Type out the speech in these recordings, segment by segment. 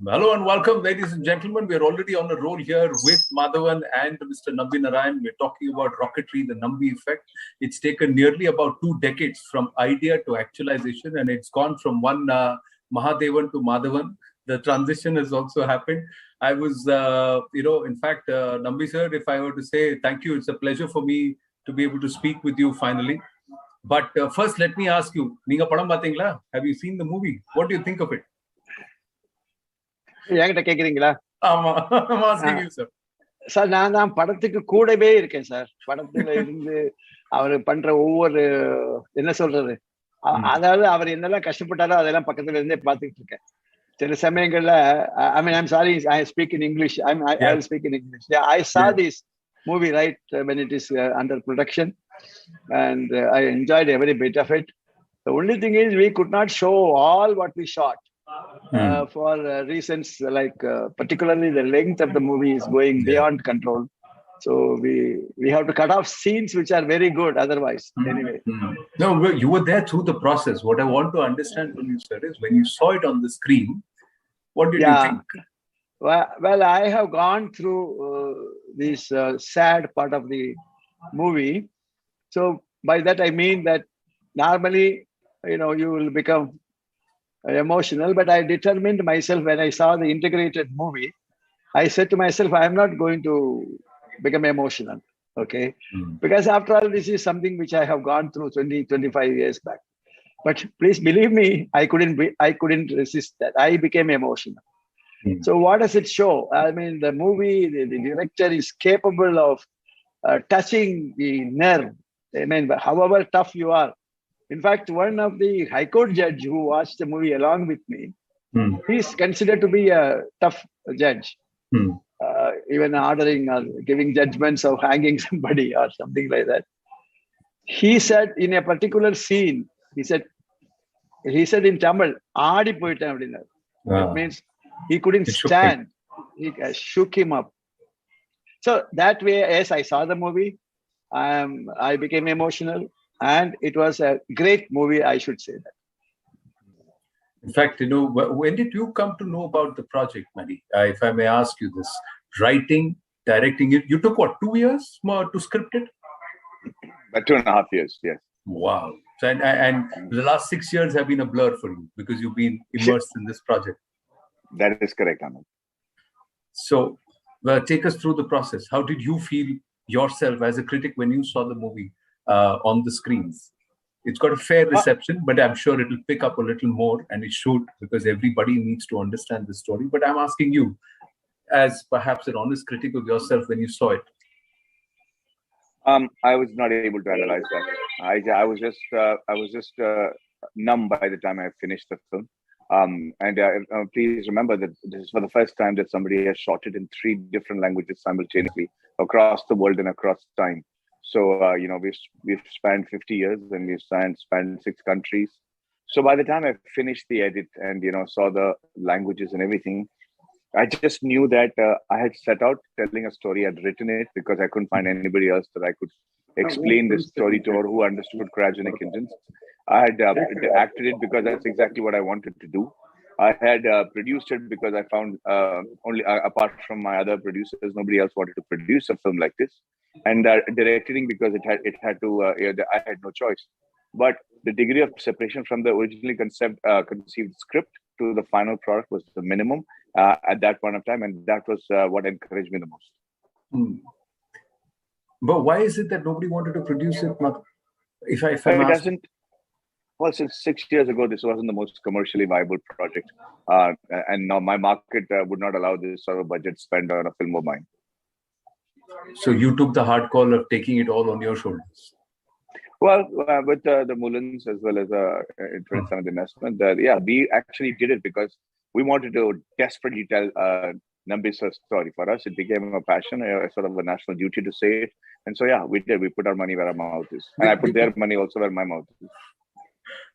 Hello and welcome, ladies and gentlemen. We are already on a roll here with Madhavan and Mr. Nambi Narayan. We're talking about Rocketry-The Nambi Effect. It's taken nearly about 2 decades from idea to actualization, and it's gone from one Mahadevan to Madhavan. The transition has also happened. I was, in fact, Nambi sir, if I were to say thank you, it's a pleasure for me to be able to speak with you finally. But first, let me ask you, Neenga padam pathingala? Have you seen the movie? What do you think of it? என்கிட்ட கேக்குறீங்களா? Sir நான் தான் படத்துக்கு கூடவே இருக்கேன் sir. படத்துல இருந்து அவரு பண்ற ஒவ்வொரு என்ன சொல்றது, அதாவது அவர் என்னெல்லாம் கஷ்டப்பட்டாரோ அதெல்லாம் பக்கத்துல இருந்தே பாத்துக்கிட்டு இருக்கேன். சில சமயங்கள்ல I'm sorry, I speak in English. I'll speak in English. Yeah, I saw this movie right when it is under production, and I enjoyed every bit of it. The only thing is we could not show all what we shot. For reasons like particularly the length of the movie is going beyond control, so we have to cut off scenes which are very good otherwise. Anyway, no, you were there through the process. What I want to understand from you, sir, is when you saw it on the screen, what did you think? Well, I have gone through this sad part of the movie. So by that I mean that normally you will become emotional, but I determined myself when I saw the integrated movie. I said to myself, I am not going to become emotional, okay? Because after all, this is something which I have gone through 20-25 years back. But please believe me, I couldn't resist that. I became emotional. So what does it show? I mean, the movie, the director is capable of touching the nerve. I mean, however tough you are. In fact, one of the High Court judge who watched the movie along with me, he's considered to be a tough judge, even ordering or giving judgments of hanging somebody or something like that. He said in a particular scene, he said in Tamil, "Aadi poitan appadina." That means he couldn't stand. He shook him up. So that way, as I saw the movie, I became emotional. And it was a great movie, I should say that. In fact, when did you come to know about the project, Mani? If I may ask you this, writing, directing it, you took what, 2 years more to script it? About 2.5 years, yes. Wow. So, and the last 6 years have been a blur for you because you've been immersed in this project. That is correct, Anand. So, take us through the process. How did you feel yourself as a critic when you saw the movie? On the screens? It's got a fair reception, but I'm sure it will pick up a little more, and it should, because everybody needs to understand the story. But I'm asking you, as perhaps an honest critic of yourself, when you saw it. I was not able to analyze that. I was just numb by the time I finished the film. Please remember that this is for the first time that somebody has shot it in 3 different languages simultaneously across the world and across time. So, we've spanned 50 years and we've spanned 6 countries. So by the time I finished the edit and, saw the languages and everything, I just knew that I had set out telling a story. I'd written it because I couldn't find anybody else that I could explain this story to or who understood cryogenic engines. I had acted it because that's exactly what I wanted to do. I had produced it because I found only apart from my other producers, nobody else wanted to produce a film like this. And directing because it had to. I had no choice. But the degree of separation from the originally conceived script to the final product was the minimum at that point of time, and that was what encouraged me the most. But why is it that nobody wanted to produce it? It doesn't. Well, since 6 years ago, this wasn't the most commercially viable project, and now my market would not allow this sort of budget spend on a film of mine. So you took the hard call of taking it all on your shoulders. Well, with the Mullins as well as Influence and Investment, we actually did it because we wanted to desperately tell Nambi's story. For us, it became a passion, a sort of a national duty to say it. And so, we did. We put our money where our mouth is. And I put their money also where my mouth is.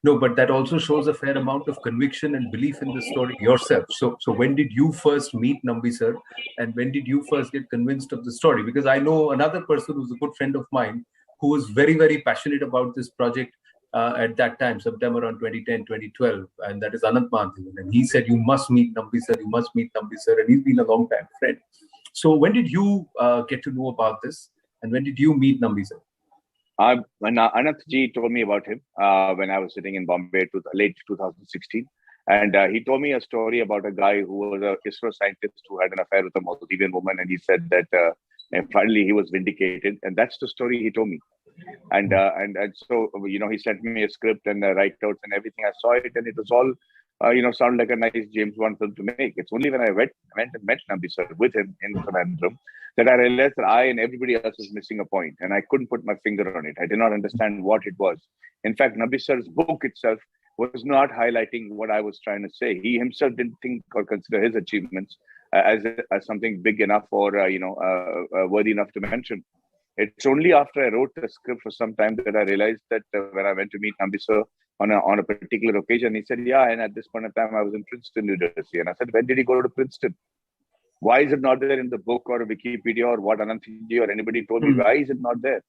No, but that also shows a fair amount of conviction and belief in the story yourself. So when did you first meet Nambi sir, and when did you first get convinced of the story? Because I know another person who's a good friend of mine who was very, very passionate about this project at that time, sometime around 2010, 2012, and that is Anand Narasimhan. And he said, you must meet Nambi sir, you must meet Nambi sir. And he's been a long time friend. So when did you get to know about this? And when did you meet Nambi sir? When Anand ji told me about him when I was sitting in Bombay late 2016. And he told me a story about a guy who was an ISRO scientist who had an affair with a Maldivian woman. And he said that finally he was vindicated. And that's the story he told me. And so, he sent me a script and write-outs and everything. I saw it and it was all, sound like a nice James Bond film to make. It's only when I went and met Nambi sir with him in Trivandrum that I realized that I and everybody else was missing a point. And I couldn't put my finger on it. I did not understand what it was. In fact, Nambi sir's book itself was not highlighting what I was trying to say. He himself didn't think or consider his achievements as something big enough or worthy enough to mention. It's only after I wrote the script for some time that I realized that when I went to meet Nambi sir on a particular occasion, he said, yeah, and at this point in time, I was in Princeton, New Jersey. And I said, when did he go to Princeton? Why is it not there in the book or Wikipedia or what Anandji or anybody told me? Why is it not there?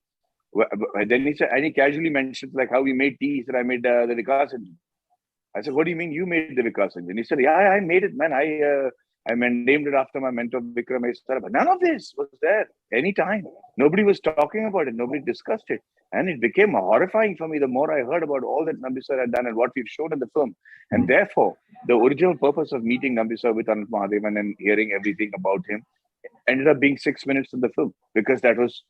Then he said, and he casually mentioned like how we made tea. He said, I made the Vikas engine. I said, what do you mean you made the Vikas engine? He said, yeah, I made it, man. I named it after my mentor, Vikram Estar. But none of this was there anytime. Nobody was talking about it. Nobody discussed it. And it became horrifying for me the more I heard about all that Nambi sir had done and what we've shown in the film. And therefore, the original purpose of meeting Nambi sir with Anand Narasimhan and hearing everything about him ended up being 6 minutes in the film, because that was,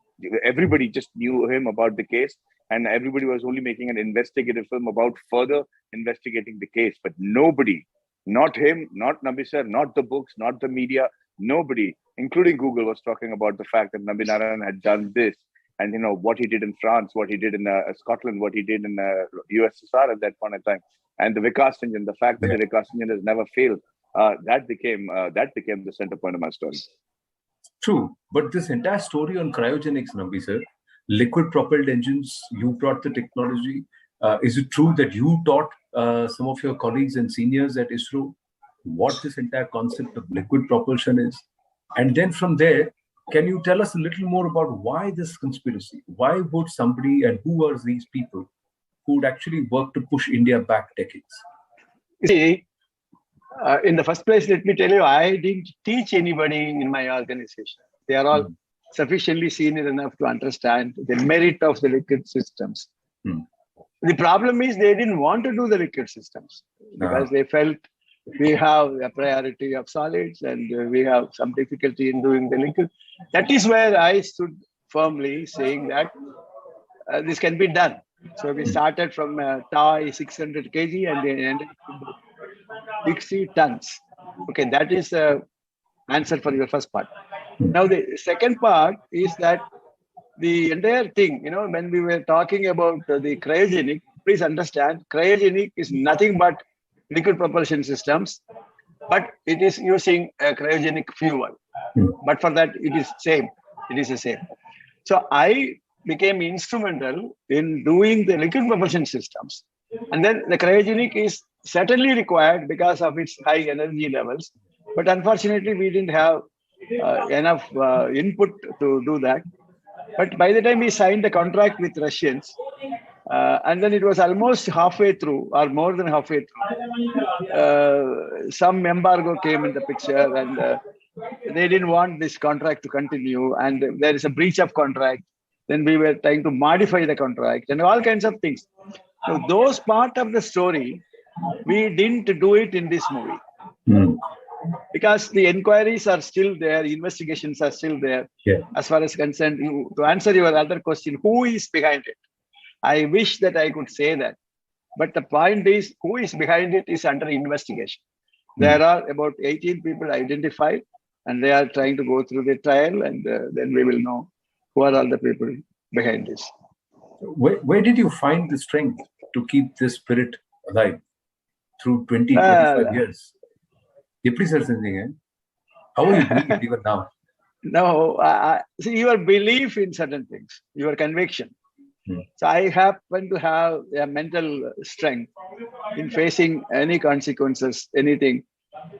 everybody just knew him about the case and everybody was only making an investigative film about further investigating the case. But nobody, not him, not Nambi sir, not the books, not the media, nobody, including Google, was talking about the fact that Nambi Narayan had done this. And what he did in France, what he did in Scotland, what he did in USSR at that point in time, and the Vikas engine, the fact that the Vikas engine has never failed, that became the center point of my story. True, but this entire story on cryogenics, Nambi sir, liquid-propelled engines, you brought the technology. Is it true that you taught some of your colleagues and seniors at ISRO what this entire concept of liquid propulsion is? And then from there, can you tell us a little more about why this conspiracy? Why would somebody, and who are these people who would actually work to push India back decades? See, in the first place, let me tell you, I didn't teach anybody in my organization. They are all sufficiently senior enough to understand the merit of the liquid systems. The problem is they didn't want to do the liquid systems because they felt we have a priority of solids and we have some difficulty in doing the liquid. That is where I stood firmly saying that this can be done. So we started from toy 600 kg and then ended up 60 tons. Okay, that is the answer for your first part. Now the second part is that the entire thing, when we were talking about the cryogenic, please understand, cryogenic is nothing but liquid propulsion systems, but it is using a cryogenic fuel. But for that, it is same. It is the same. So I became instrumental in doing the liquid propulsion systems. And then the cryogenic is certainly required because of its high energy levels. But unfortunately, we didn't have enough input to do that. But by the time we signed the contract with Russians, and then it was almost halfway through, or more than halfway through, some embargo came in the picture, and they didn't want this contract to continue, and there is a breach of contract. Then we were trying to modify the contract and all kinds of things. So those part of the story, we didn't do it in this movie. Because the inquiries are still there, investigations are still there. As far as concerned, to answer your other question, who is behind it? I wish that I could say that. But the point is, who is behind it is under investigation. There are about 18 people identified, and they are trying to go through the trial, and then we will know who are all the people behind this. Where did you find the strength to keep this spirit alive through 25 years? Please say something. How are you doing it even now? No, see, your belief in certain things, your conviction. So I happen to have a mental strength in facing any consequences, anything.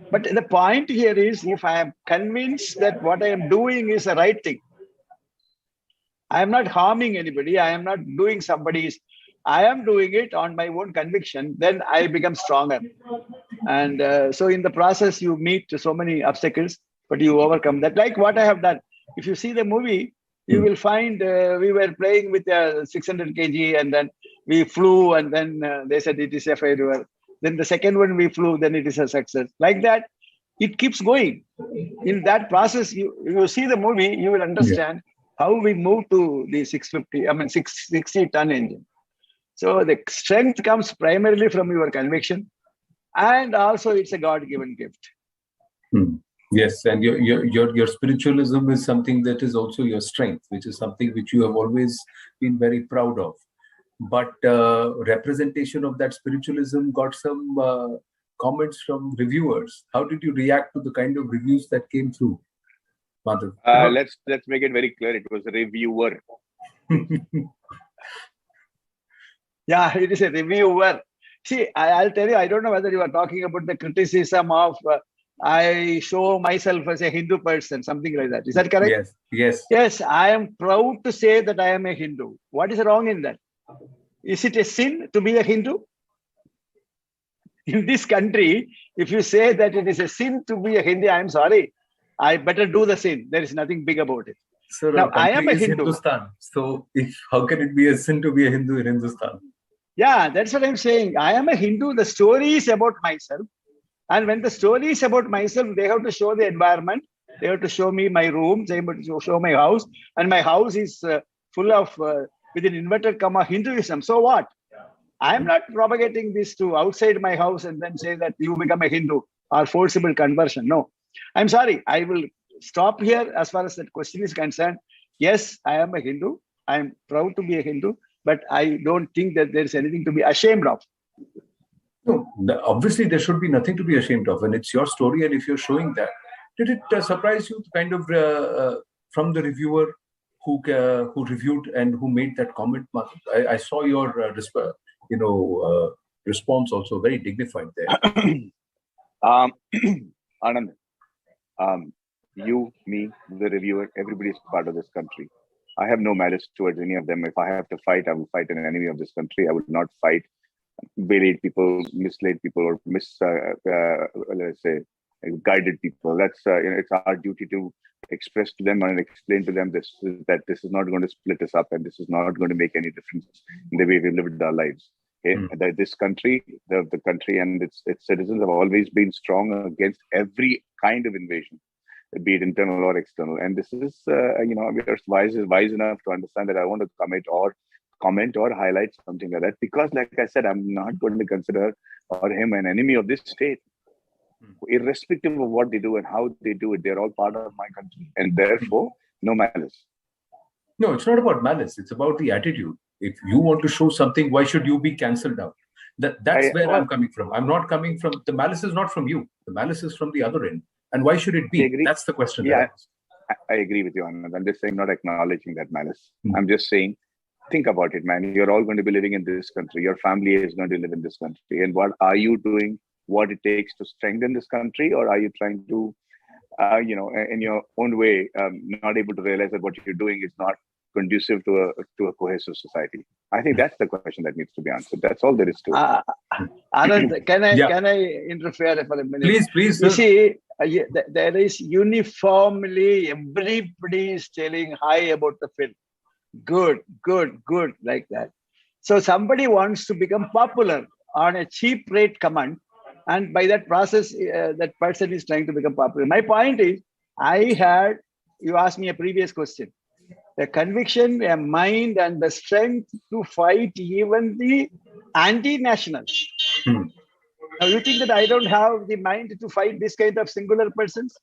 But the point here is, if I am convinced that what I am doing is the right thing, I am not harming anybody. I am not doing somebody's I am doing it on my own conviction, then I become stronger. And so in the process, you meet so many obstacles, but you overcome that. Like what I have done. If you see the movie, you will find we were playing with a 600 kg, and then we flew, and then they said it is a failure. Then the second one we flew, then it is a success. Like that, it keeps going. In that process, you see the movie, you will understand how we move to the 660-ton engine. So the strength comes primarily from your conviction, and also it's a God-given gift. Yes, and your spiritualism is something that is also your strength, which is something which you have always been very proud of. But representation of that spiritualism got some comments from reviewers. How did you react to the kind of reviews that came through, Madhav? Let's make it very clear. It was a reviewer. Yeah, it is a reviewer. See, I'll tell you, I don't know whether you are talking about the criticism of I show myself as a Hindu person, something like that. Is that correct? Yes, yes. Yes, I am proud to say that I am a Hindu. What is wrong in that? Is it a sin to be a Hindu? In this country, if you say that it is a sin to be a Hindu, I'm sorry. I better do the sin. There is nothing big about it. So now, I am a Hindu. Hindustan. So how can it be a sin to be a Hindu in Hindustan? Yeah, that's what I'm saying. I am a Hindu. The story is about myself. And when the story is about myself, they have to show the environment. They have to show me my room. They have to show my house. And my house is full of, with an inverted comma, Hinduism. So what? I am not propagating this to outside my house and then say that you become a Hindu or forcible conversion. No, I'm sorry. I will stop here as far as that question is concerned. Yes, I am a Hindu. I am proud to be a Hindu, but I don't think that there is anything to be ashamed of. No, obviously there should be nothing to be ashamed of, and it's your story. And if you're showing that, did it surprise you, kind of from the reviewer who reviewed and who made that comment? I saw your response also very dignified there. Anand, you, me, the reviewer, everybody is part of this country. I have no malice towards any of them. If I have to fight, I will fight an enemy of this country. I would not fight baited people, misled people, or let's say guided people. That's it's our duty to express to them and explain to them that this is not going to split us up, and this is not going to make any difference in the way we lived our lives. Okay? That this country, the country and its citizens have always been strong against every kind of invasion, be it internal or external. And this is, we are wise enough to understand that I want to comment or highlight something like that, because like I said, I'm not going to consider him an enemy of this state. Irrespective of what they do and how they do it, they're all part of my country, and therefore no malice. No, it's not about malice. It's about the attitude. If you want to show something, why should you be cancelled out? That's where I'm coming from. I'm not coming from, the malice is not from you. The malice is from the other end. And why should it be? That's the question. Yeah, I agree with you, Anand. I'm just saying, not acknowledging that malice. I'm just saying, think about it, man. You're all going to be living in this country. Your family is going to live in this country. And what are you doing? What it takes to strengthen this country? Or are you trying to, in your own way, not able to realize that what you're doing is not conducive to a cohesive society? I think that's the question that needs to be answered. That's all there is to it. Anand, can I interfere for a minute? Please. You see, there is uniformly, everybody is telling high about the film. Good, like that. So somebody wants to become popular on a cheap rate command, and by that process, that person is trying to become popular. My point is, you asked me a previous question, the conviction, a mind, and the strength to fight even the anti-nationals. Now, you think that I don't have the mind to fight this kind of singular persons?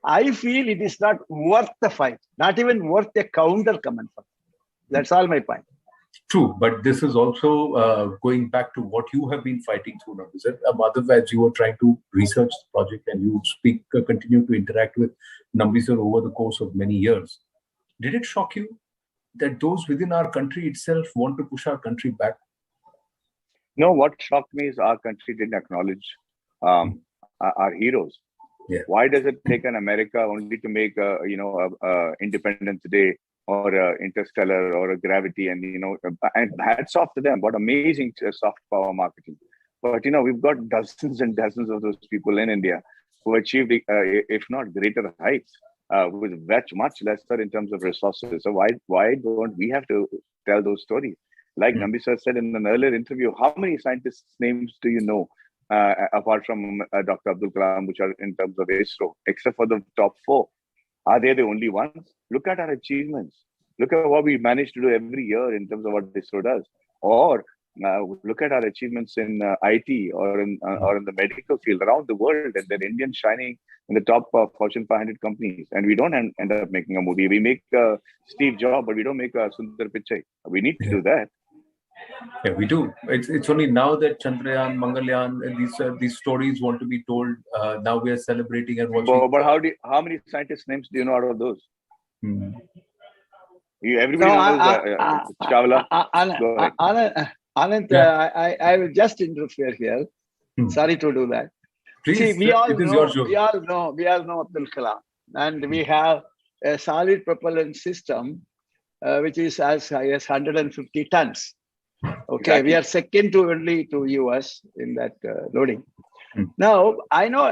I feel it is not worth the fight, not even worth a counter command. That's all my point. True, but this is also going back to what you have been fighting through now. Is it, Madhav, as you were trying to research the project and you continue to interact with Nambi sir over the course of many years, did it shock you that those within our country itself want to push our country back? No, what shocked me is our country didn't acknowledge our heroes. Yeah. Why does it take an America only to make Independence Day or Interstellar or a Gravity, and and hats off to them. What amazing soft power marketing! But we've got dozens and dozens of those people in India who achieved, if not greater heights, with much lesser in terms of resources. So why don't we have to tell those stories? Like Nambi sir said in an earlier interview, how many scientists' names do you know, apart from Dr. Abdul Kalam, which are in terms of ISRO, except for the top 4? Are they the only ones? Look at our achievements. Look at what we manage to do every year in terms of what ISRO does. Or look at our achievements in IT or in the medical field around the world, and they're Indians shining in the top Fortune 500 companies. And we don't end up making a movie. We make Steve Jobs, but we don't make Sundar Pichai. We need to do that. Yeah, we do. It's only now that Chandrayaan, Mangalyaan, and these stories want to be told. Now we are celebrating and watching. But how many scientists' names do you know out of those? Everybody knows Chawla. Anand, I will just interfere here. Sorry to do that. Please, see, we all know Abdul Kalam, and we have a solid propellant system which is as high as 150 tons. Okay, exactly. We are second only to US in that loading. Now, I know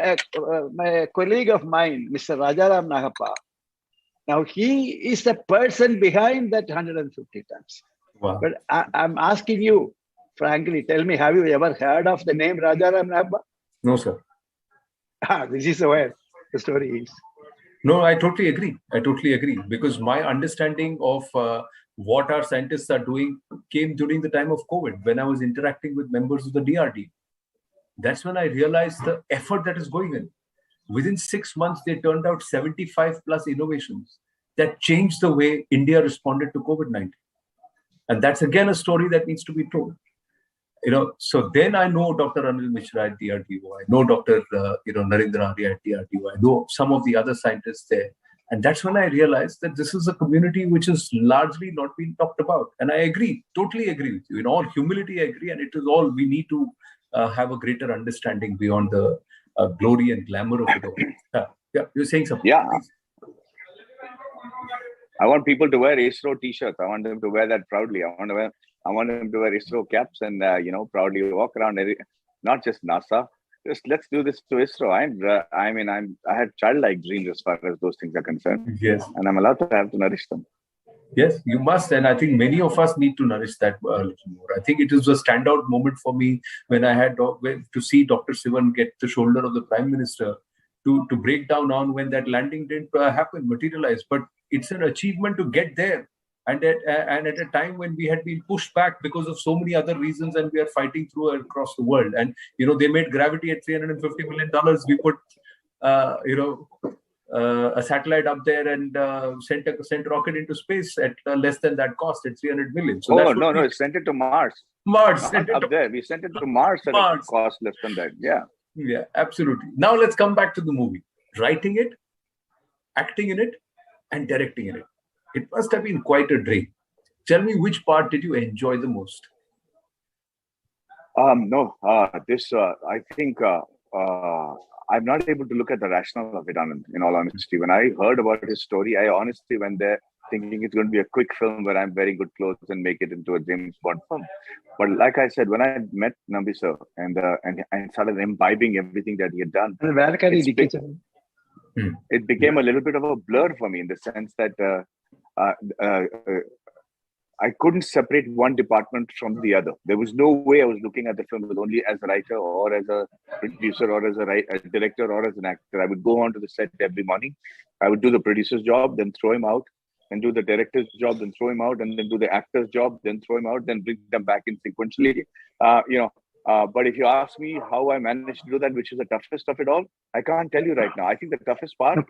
my colleague of mine, Mr. Rajaram Nahapa. Now, he is the person behind that 150 tons. Wow. But I'm asking you, frankly, tell me, have you ever heard of the name Rajaram Nahapa? No, sir. This is where the story is. No, I totally agree. Because my understanding of what our scientists are doing came during the time of COVID, when I was interacting with members of the DRD. That's when I realized the effort that is going in. Within 6 months, they turned out 75 plus innovations that changed the way India responded to COVID-19. And that's again a story that needs to be told. So then I know Dr. Anil Mishra at DRDO. I know Dr. Narendra Arya at DRDO. I know some of the other scientists there. And that's when I realized that this is a community which is largely not being talked about. And I agree, totally agree with you. In all humility, I agree. And it is all we need to have a greater understanding beyond the glory and glamour of it all. Yeah, you're saying something. Yeah. Please. I want people to wear ISRO t-shirts. I want them to wear that proudly. I want them to wear ISRO caps and proudly walk around. Not just NASA. Just let's do this to ISRO. I had childlike dreams as far as those things are concerned. Yes. And I'm allowed to have to nourish them. Yes, you must. And I think many of us need to nourish that a little more. I think it was a standout moment for me when I had to see Dr. Sivan get the shoulder of the Prime Minister to break down on when that landing didn't materialize. But it's an achievement to get there. And at a time when we had been pushed back because of so many other reasons, and we are fighting through across the world. And, they made Gravity at $350 million. We put, a satellite up there and sent a rocket into space at less than that cost at 300 million. So it sent it to Mars. There. We sent it to Mars at a cost less than that. Yeah, absolutely. Now let's come back to the movie. Writing it, acting in it, and directing in it. It must have been quite a drain. Tell me, which part did you enjoy the most? I think I'm not able to look at the rationale of it, Anand, in all honesty. When I heard about his story, I honestly went there thinking it's going to be a quick film where I'm wearing good clothes and make it into a James Bond film. But like I said, when I met Nambi sir and started imbibing everything that he had done, it became a little bit of a blur for me in the sense that I couldn't separate one department from the other. There was no way I was looking at the film only as a writer or as a producer or as a director or as an actor. I would go on to the set every morning. I would do the producer's job, then throw him out, and do the director's job, then throw him out, and then do the actor's job, then throw him out, then bring them back in sequentially. But if you ask me how I managed to do that, which is the toughest of it all, I can't tell you right now. I think the toughest part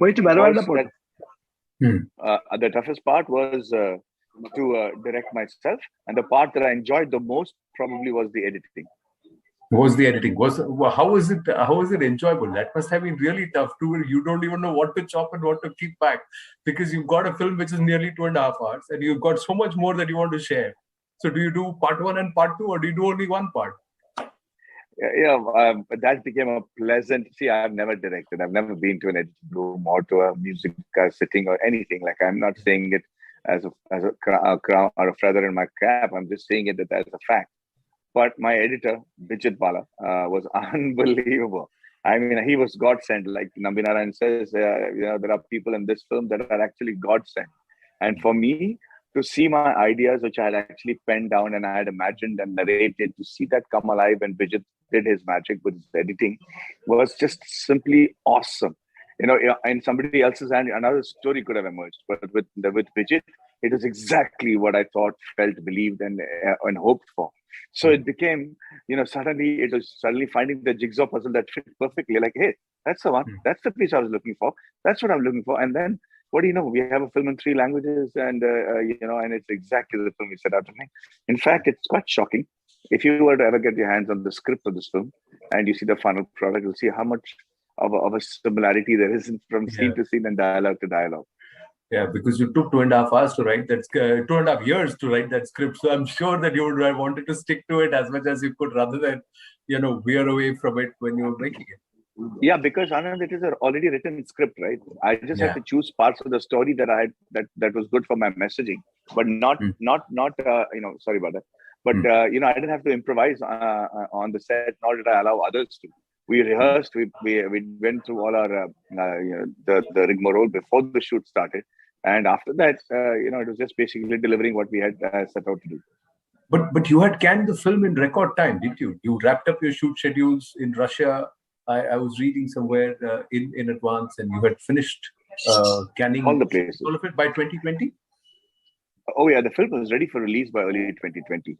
was to direct myself, and the part that I enjoyed the most probably was the editing. How is it enjoyable? That must have been really tough too. You don't even know what to chop and what to keep back, because you've got a film which is nearly 2.5 hours and you've got so much more that you want to share. So do you do part 1 and part 2, or do you do only one part? That became a pleasant. See, I've never directed. I've never been to an editing room or to a music sitting or anything. Like, I'm not saying it a crown or a feather in my cap. I'm just saying it as a fact. But my editor, Bijit Bala, was unbelievable. I mean, he was God sent. Like Nambi Narayan says, there are people in this film that are actually God sent. And for me to see my ideas, which I had actually penned down and I had imagined and narrated, to see that come alive and Bijit did his magic with his editing was just simply awesome. In somebody else's hand, another story could have emerged. But with Bijit, it was exactly what I thought, felt, believed, and hoped for. So it became, suddenly it was finding the jigsaw puzzle that fit perfectly. Like, hey, that's the one. That's the piece I was looking for. That's what I'm looking for. And then, what do you know? We have a film in 3 languages, and and it's exactly the film we set out to make. In fact, it's quite shocking. If you were to ever get your hands on the script of this film, and you see the final product, you'll see how much of a similarity there is from scene to scene and dialogue to dialogue. Yeah, because you took 2.5 hours to write that, 2.5 years to write that script. So I'm sure that you would have wanted to stick to it as much as you could, rather than, veer away from it when you were making it. Yeah, because Anand, it is an already written script, right? I just had to choose parts of the story that was good for my messaging, but not sorry about that. But I didn't have to improvise on the set, nor did I allow others to. We rehearsed. We went through all our the rigmarole before the shoot started, and after that, it was just basically delivering what we had set out to do. But you had canned the film in record time, didn't you? You wrapped up your shoot schedules in Russia. I was reading somewhere in advance, and you had finished canning all the places, all of it by 2020. Oh yeah, the film was ready for release by early 2020.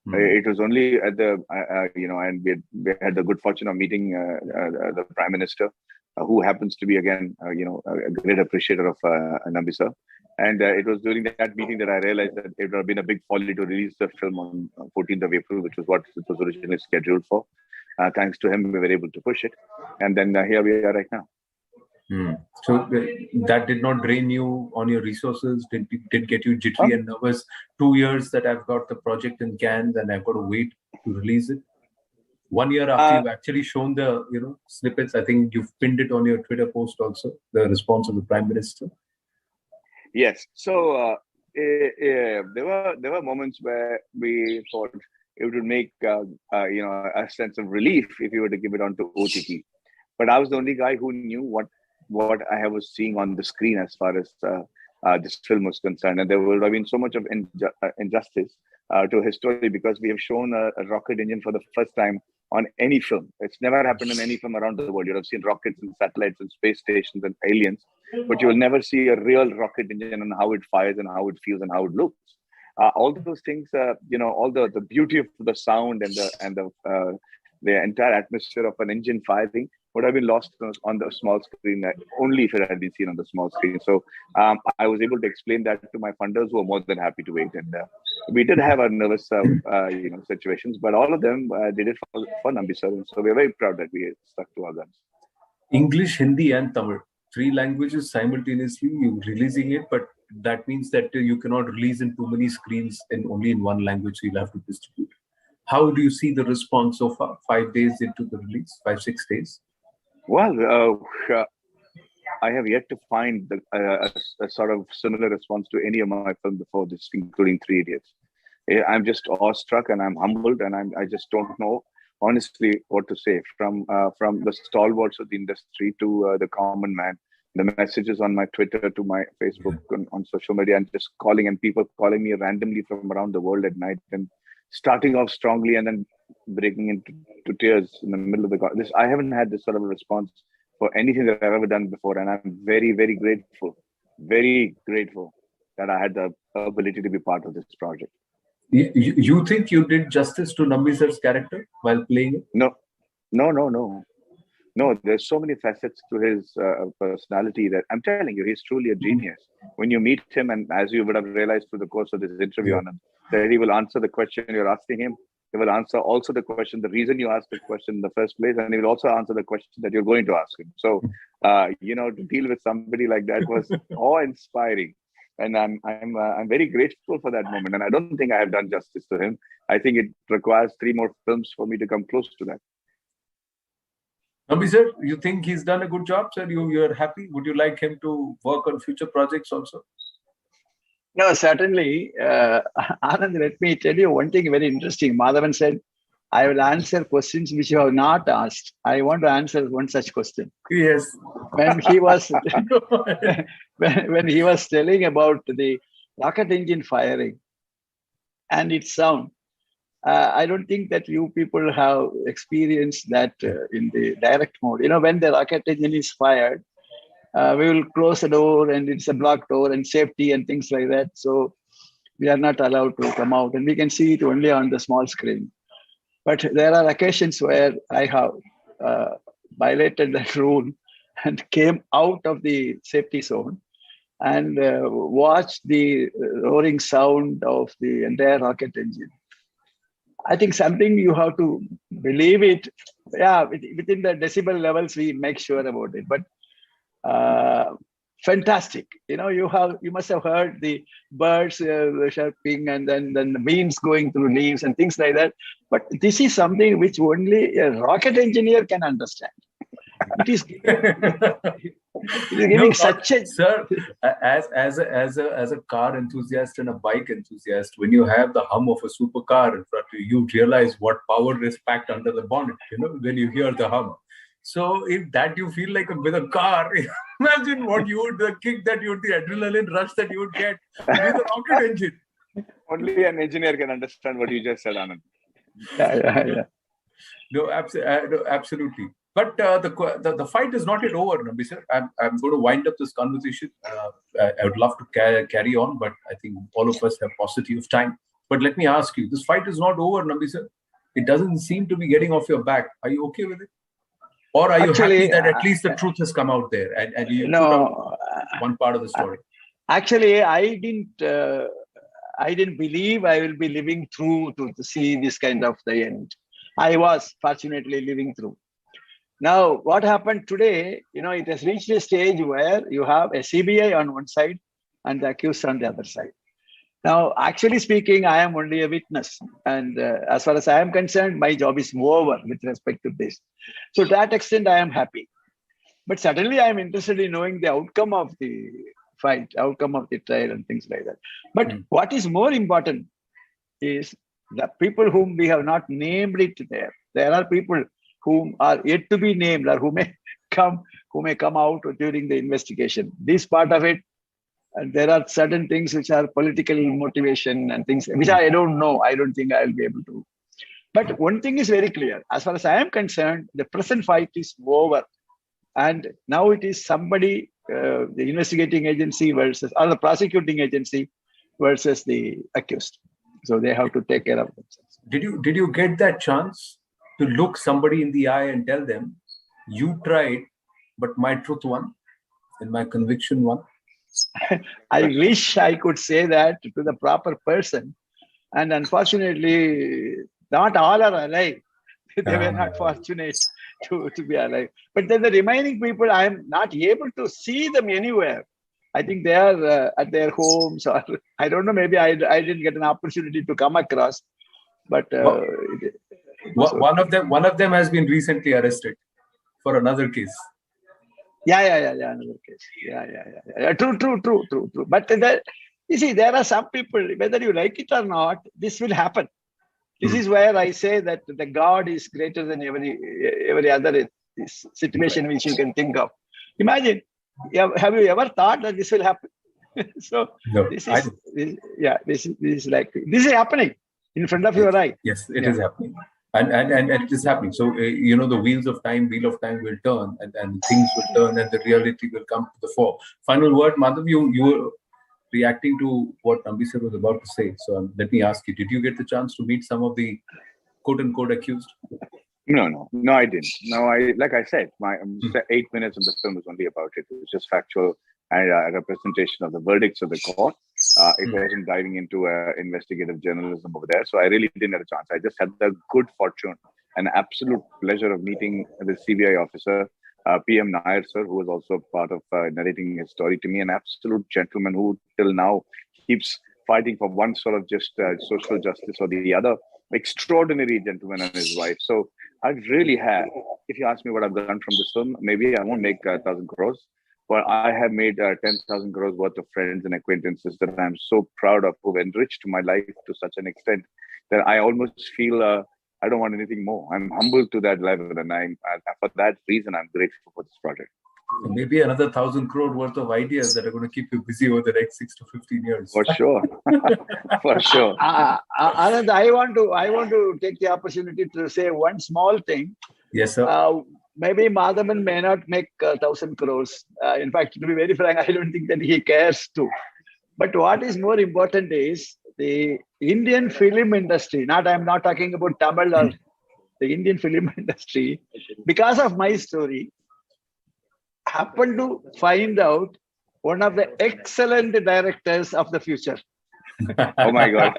It was only at the and we had the good fortune of meeting the Prime Minister, who happens to be again a great appreciator of Nambi sir. And it was during that meeting that I realized that it would have been a big folly to release the film on 14th of April, which was what it was originally scheduled for. Thanks to him, we were able to push it, and then here we are right now. So that did not drain you on your resources? Did get you jittery and nervous? 2 years that I've got the project in cans and I've got to wait to release it. 1 year after you've actually shown the snippets, I think you've pinned it on your Twitter post also, the response of the Prime Minister. Yes. So there were moments where we thought it would make a sense of relief if you were to give it onto OTT. But I was the only guy who knew what I was seeing on the screen as far as this film was concerned, and there would have been so much of injustice to his story, because we have shown a rocket engine for the first time on any film. It's never happened in any film around the world. You'll have seen rockets and satellites and space stations and aliens, but you will never see a real rocket engine and how it fires and how it feels and how it looks. All those things, all the beauty of the sound and the entire atmosphere of an engine firing would have been lost on the small screen, only if it had been seen on the small screen. So I was able to explain that to my funders, who were more than happy to wait. And we did have our nervous situations, but all of them did it for Nambi sir. So we're very proud that we stuck to our guns. English, Hindi, and Tamil, 3 languages simultaneously. You're releasing it, but that means that you cannot release in too many screens and only in one language. So you'll have to distribute. How do you see the response so far? 5 days into the release, 5-6 days. Well, I have yet to find a sort of similar response to any of my films before this, including 3 Idiots. I'm just awestruck and I'm humbled, and I just don't know honestly what to say. From the stalwarts of the industry to the common man, the messages on my Twitter to my Facebook on social media, and just calling, and people calling me randomly from around the world at night, and starting off strongly and then breaking into tears in the middle of this. I haven't had this sort of a response for anything that I've ever done before, and I'm very, very grateful that I had the ability to be part of this project. You think you did justice to Nambi sir's character while playing it? No, there's so many facets to his personality that I'm telling you, he's truly a genius. When you meet him, and as you would have realized through the course of this interview, Anand, that he will answer the question you're asking him. He will answer also the question, the reason you asked the question in the first place, and he will also answer the question that you're going to ask him. So, to deal with somebody like that was awe-inspiring. And I'm very grateful for that moment. And I don't think I have done justice to him. I think it requires 3 more films for me to come close to that. Nambi sir, you think he's done a good job, sir? You're happy? Would you like him to work on future projects also? No, certainly. Anand, let me tell you one thing very interesting. Madhavan said, I will answer questions which you have not asked. I want to answer one such question. Yes. When he was when he was telling about the rocket engine firing and its sound, I don't think that you people have experienced that in the direct mode. You know, when the rocket engine is fired, we will close the door and it's a blocked door and safety and things like that. So we are not allowed to come out and we can see it only on the small screen. But there are occasions where I have violated that rule and came out of the safety zone and watched the roaring sound of the entire rocket engine. I think something you have to believe it. Yeah, within the decibel levels, we make sure about it. But fantastic. You know, you must have heard the birds chirping and then the winds going through leaves and things like that. But this is something which only a rocket engineer can understand. It is giving No, such a sir. As a car enthusiast and a bike enthusiast, when you have the hum of a supercar in front of you, you realize what power is packed under the bonnet. You know, when you hear the hum. So if that you feel like with a car, imagine what you would, the kick that you would, the adrenaline rush that you would get with a rocket engine. Only an engineer can understand what you just said, Anand. yeah. No, absolutely. But the fight is not yet over, Nambi sir. I'm going to wind up this conversation. I would love to carry on, but I think all of us have paucity of time. But let me ask you, this fight is not over, Nambi sir. It doesn't seem to be getting off your back. Are you okay with it? Or are you happy that at least the truth has come out there and you put out one part of the story? Actually, I didn't believe I will be living through to see this kind of the end. I was fortunately living through. Now, what happened today, you know, it has reached a stage where you have a CBI on one side and the accused on the other side. Now, actually speaking, I am only a witness. And as far as I am concerned, my job is over with respect to this. So to that extent, I am happy. But certainly, I am interested in knowing the outcome of the fight, outcome of the trial and things like that. But what is more important is the people whom we have not named it there. There are people whom are yet to be named or who may come out during the investigation. This part of it, and there are certain things which are political motivation and things which I don't know. I don't think I'll be able to. But one thing is very clear. As far as I am concerned, the present fight is over. And now it is somebody, the investigating agency versus, or the prosecuting agency versus the accused. So they have to take care of themselves. Did you get that chance to look somebody in the eye and tell them, you tried, but my truth won and my conviction won? I wish I could say that to the proper person. And unfortunately, not all are alive. They were not fortunate to be alive. But then the remaining people, I am not able to see them anywhere. I think they are at their homes, or I don't know, maybe I didn't get an opportunity to come across. But one of them has been recently arrested for another case. Yeah, another case. Yeah. True. But you see, there are some people, whether you like it or not, this will happen. This is where I say that the God is greater than every other situation which you can think of. Imagine, have you ever thought that this will happen? So no, this is happening in front of your eye. Yes, it is happening. And it is happening. So, the wheel of time will turn and things will turn and the reality will come to the fore. Final word, Madhav, you were reacting to what Nambi sir was about to say. So let me ask you, did you get the chance to meet some of the quote-unquote accused? No, I didn't. No, like I said, my 8 minutes of the film was only about it. It was just factual and a representation of the verdicts of the court. It wasn't diving into investigative journalism over there. So I really didn't have a chance. I just had the good fortune and absolute pleasure of meeting the CBI officer, PM Nayar sir, who was also part of narrating his story to me, an absolute gentleman who till now keeps fighting for one sort of just social justice or the other. Extraordinary gentleman and his wife. So I've really had, if you ask me what I've done from this film, maybe I won't make 1,000 crores, But I have made 10,000 crores worth of friends and acquaintances that I'm so proud of, who've enriched my life to such an extent that I almost feel I don't want anything more. I'm humbled to that level, and for that reason, I'm grateful for this project. Maybe another 1,000 crore worth of ideas that are going to keep you busy over the next 6 to 15 years. For sure, for sure. Anand, I want to take the opportunity to say one small thing. Yes, sir. Maybe Madhavan may not make 1,000 crores. In fact, to be very frank, I don't think that he cares to. But what is more important is the Indian film industry. I'm not talking about Tamil or the Indian film industry. Because of my story, happened to find out one of the excellent directors of the future. Oh my God!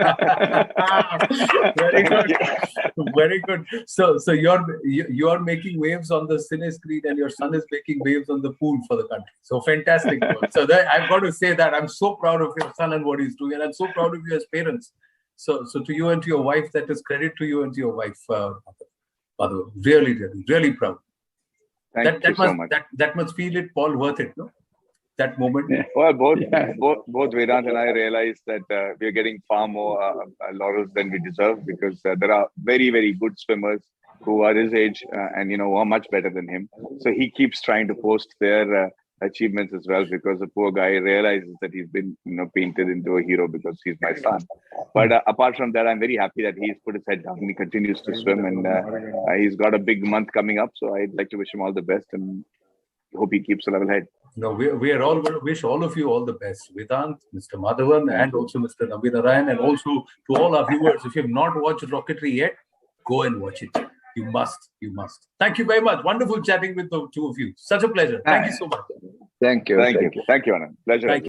Very good, very good. So you're making waves on the cine screen, and your son is making waves on the pool for the country. So fantastic. So I've got to say that I'm so proud of your son and what he's doing, and I'm so proud of you as parents. So to you and to your wife, that is credit to you and to your wife, Madhavan. Really, really, really proud. Thank you so much. That must feel it, Paul, worth it, no? That moment. Yeah. Well, both Vedant and I realized that we're getting far more laurels than we deserve, because there are very, very good swimmers who are his age and who are much better than him. So he keeps trying to post their achievements as well, because the poor guy realizes that he's been painted into a hero because he's my son. But apart from that, I'm very happy that he's put his head down and he continues to swim, and he's got a big month coming up. So I'd like to wish him all the best and hope he keeps a level head. No, we are all going to wish all of you all the best. Vedant, Mr. Madhavan, and also Mr. Nambi Narayan, and also to all our viewers. If you have not watched Rocketry yet, go and watch it. You must. You must. Thank you very much. Wonderful chatting with the two of you. Such a pleasure. Thank you so much. Thank you. Thank you, Anand. Pleasure.